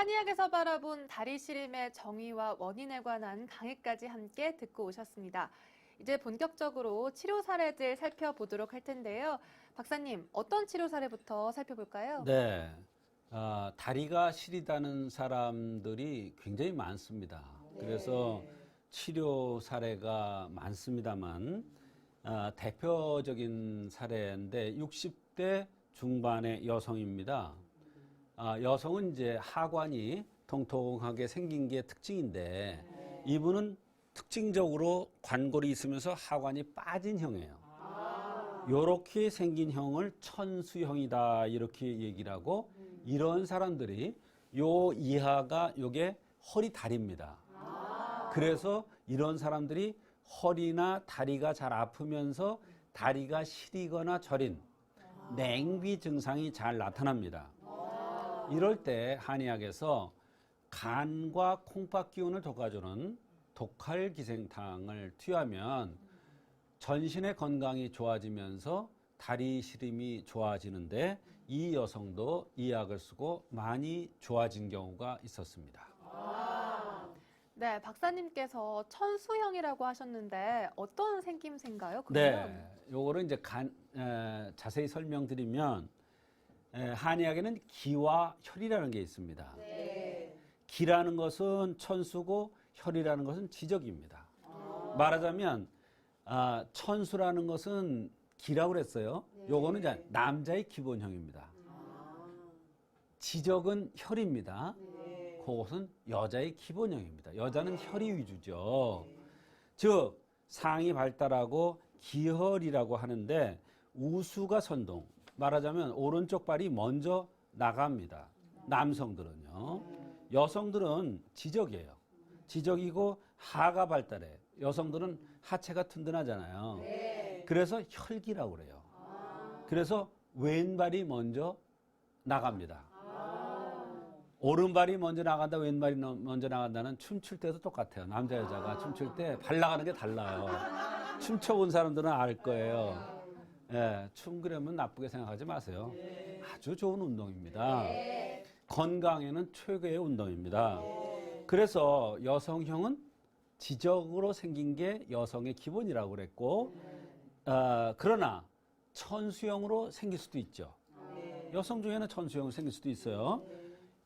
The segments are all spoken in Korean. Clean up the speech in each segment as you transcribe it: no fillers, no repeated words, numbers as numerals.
한의학에서 바라본 다리 시림의 정의와 원인에 관한 강의까지 함께 듣고 오셨습니다. 이제 본격적으로 치료 사례들 살펴보도록 할 텐데요. 박사님, 어떤 치료 사례부터 살펴볼까요? 네, 다리가 시리다는 사람들이 굉장히 많습니다. 그래서 치료 사례가 많습니다만 대표적인 사례인데 60대 중반의 여성입니다. 여성은 이제 하관이 통통하게 생긴 게 특징인데 이분은 특징적으로 관골이 있으면서 하관이 빠진 형이에요. 요렇게 생긴 형을 천수형이다 이렇게 얘기를 하고 이런 사람들이 요 이하가 요게 허리 다리입니다. 그래서 이런 사람들이 허리나 다리가 잘 아프면서 다리가 시리거나 저린 냉비 증상이 잘 나타납니다. 이럴 때 한의학에서 간과 콩팥 기운을 돋궈주는 독활기생탕을 투여하면 전신의 건강이 좋아지면서 다리 시림이 좋아지는데 이 여성도 이 약을 쓰고 많이 좋아진 경우가 있었습니다. 네, 박사님께서 천수형이라고 하셨는데 어떤 생김새인가요? 그러면? 네, 요거를 이제 자세히 설명드리면 한의학에는 기와 혈이라는 게 있습니다. 기라는 것은 천수고 혈이라는 것은 지적입니다. 말하자면 천수라는 것은 기라고 그랬어요. 요거는 이제 남자의 기본형입니다. 지적은 혈입니다. 그것은 여자의 기본형입니다. 여자는 혈이 위주죠. 즉 상이 발달하고 기혈이라고 하는데 우수가 선동. 말하자면 오른쪽 발이 먼저 나갑니다. 남성들은요. 여성들은 지적이에요. 지적이고 하가 발달해. 여성들은 하체가 튼튼하잖아요. 그래서 혈기라고 그래요. 그래서 왼발이 먼저 나갑니다. 오른발이 먼저 나간다, 왼발이 먼저 나간다는 춤출 때도 똑같아요. 남자, 여자가 춤출 때 발 나가는 게 달라요. 춤춰본 사람들은 알 거예요. 예, 춤 그러면 나쁘게 생각하지 마세요. 아주 좋은 운동입니다. 건강에는 최고의 운동입니다. 그래서 여성형은 지적으로 생긴 게 여성의 기본이라고 그랬고, 그러나 천수형으로 생길 수도 있죠. 여성 중에는 천수형으로 생길 수도 있어요.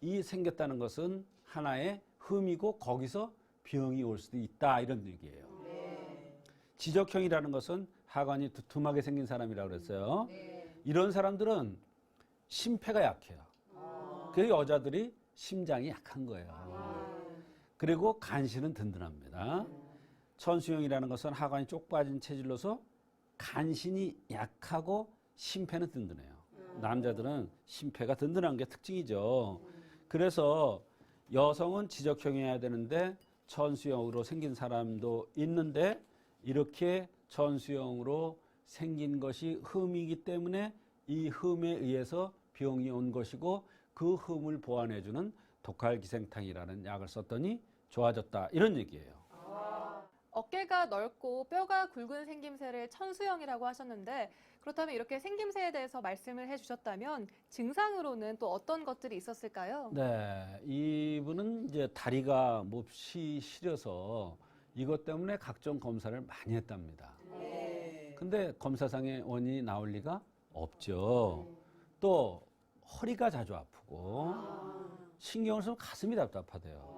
이 생겼다는 것은 하나의 흠이고 거기서 병이 올 수도 있다 이런 얘기예요. 지적형이라는 것은 하관이 두툼하게 생긴 사람이라고 그랬어요. 이런 사람들은 심폐가 약해요. 그래서 여자들이 심장이 약한 거예요. 그리고 간신은 든든합니다. 천수형이라는 것은 하관이 쪽 빠진 체질로서 간신이 약하고 심폐는 든든해요. 남자들은 심폐가 든든한 게 특징이죠. 그래서 여성은 지적형이어야 되는데 천수형으로 생긴 사람도 있는데 이렇게 천수형으로 생긴 것이 흠이기 때문에 이 흠에 의해서 병이 온 것이고 그 흠을 보완해주는 독활기생탕이라는 약을 썼더니 좋아졌다 이런 얘기예요. 어깨가 넓고 뼈가 굵은 생김새를 천수형이라고 하셨는데 그렇다면 이렇게 생김새에 대해서 말씀을 해주셨다면 증상으로는 또 어떤 것들이 있었을까요? 네, 이분은 이제 다리가 몹시 시려서 이것 때문에 각종 검사를 많이 했답니다. 근데 검사상의 원인이 나올 리가 없죠. 또 허리가 자주 아프고 신경을 쓰면 가슴이 답답하대요.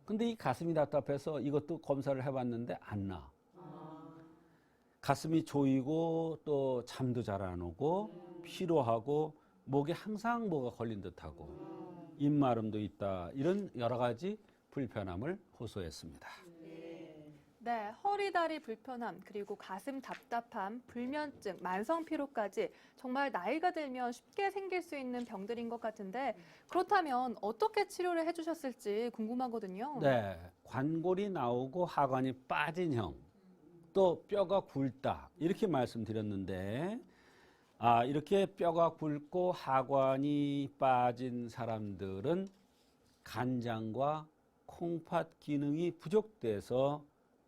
근데 이 가슴이 답답해서 이것도 검사를 해봤는데 안 나. 가슴이 조이고 또 잠도 잘 안 오고 피로하고 목에 항상 뭐가 걸린 듯하고 입마름도 있다. 이런 여러 가지 불편함을 호소했습니다. 네, 허리, 다리 불편함, 그리고 가슴 답답함, 불면증, 만성 피로까지 정말 나이가 들면 쉽게 생길 수 있는 병들인 것 같은데 그렇다면 어떻게 치료를 해주셨을지 궁금하거든요. 네, 관골이 나오고 하관이 빠진 형, 또 뼈가 굵다 이렇게 말씀드렸는데 이렇게 뼈가 굵고 하관이 빠진 사람들은 간장과 콩팥 기능이 부족돼서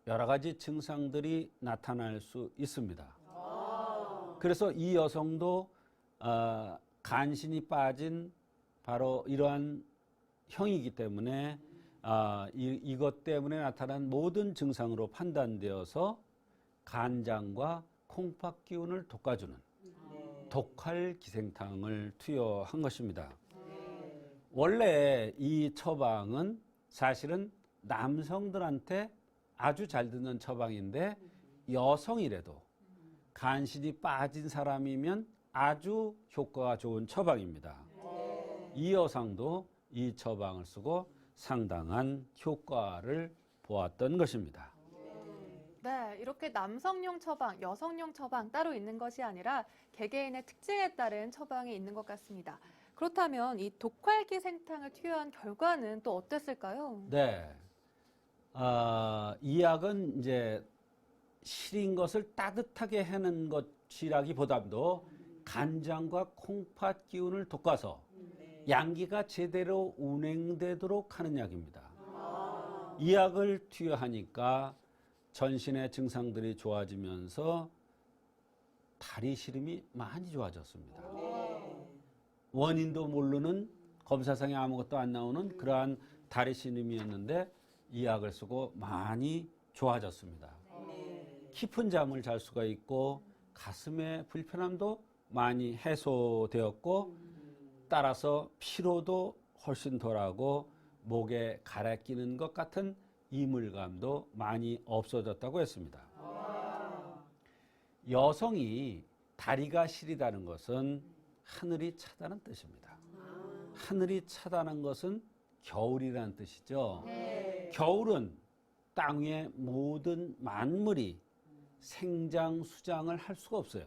여러 가지 증상들이 나타날 수 있습니다. 그래서 이 여성도 간신이 빠진 바로 이러한 형이기 때문에 이것 때문에 나타난 모든 증상으로 판단되어서 간장과 콩팥 기운을 돋궈주는 독할 기생탕을 투여한 것입니다. 원래 이 처방은 사실은 남성들한테 아주 잘 듣는 처방인데 여성이라도 간신히 빠진 사람이면 아주 효과가 좋은 처방입니다. 이 여성도 이 처방을 쓰고 상당한 효과를 보았던 것입니다. 네, 이렇게 남성용 처방, 여성용 처방 따로 있는 것이 아니라 개개인의 특징에 따른 처방이 있는 것 같습니다. 그렇다면 이 독활기 생탕을 투여한 결과는 또 어땠을까요? 네. 이 약은 이제 시린 것을 따뜻하게 해는 것이라기보다도 간장과 콩팥 기운을 돋궈서 양기가 제대로 운행되도록 하는 약입니다. 이 약을 투여하니까 전신의 증상들이 좋아지면서 다리 시름이 많이 좋아졌습니다. 원인도 모르는 검사상에 아무것도 안 나오는 그러한 다리 시름이었는데 이 약을 쓰고 많이 좋아졌습니다. 깊은 잠을 잘 수가 있고 가슴의 불편함도 많이 해소되었고 따라서 피로도 훨씬 덜하고 목에 갈아 끼는 것 같은 이물감도 많이 없어졌다고 했습니다. 여성이 다리가 시리다는 것은 하늘이 차다는 뜻입니다. 하늘이 차다는 것은 겨울이라는 뜻이죠. 겨울은 땅 위의 모든 만물이 생장, 수장을 할 수가 없어요.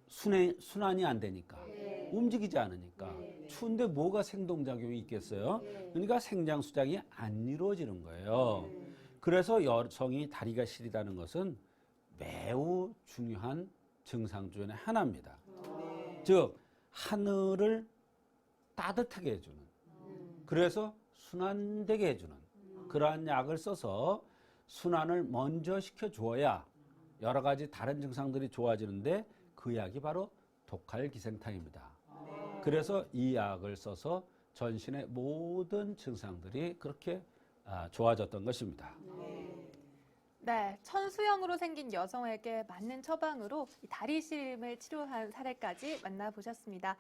순환이 안 되니까. 움직이지 않으니까. 추운데 뭐가 생동작용이 있겠어요? 그러니까 생장, 수장이 안 이루어지는 거예요. 그래서 여성이 다리가 시리다는 것은 매우 중요한 증상 중에 하나입니다. 즉, 하늘을 따뜻하게 해주는, 그래서 순환되게 해주는 그러한 약을 써서 순환을 먼저 시켜주어야 여러 가지 다른 증상들이 좋아지는데 그 약이 바로 독활기생탕입니다. 그래서 이 약을 써서 전신의 모든 증상들이 그렇게 좋아졌던 것입니다. 네, 천수형으로 생긴 여성에게 맞는 처방으로 이 다리 시림을 치료한 사례까지 만나보셨습니다.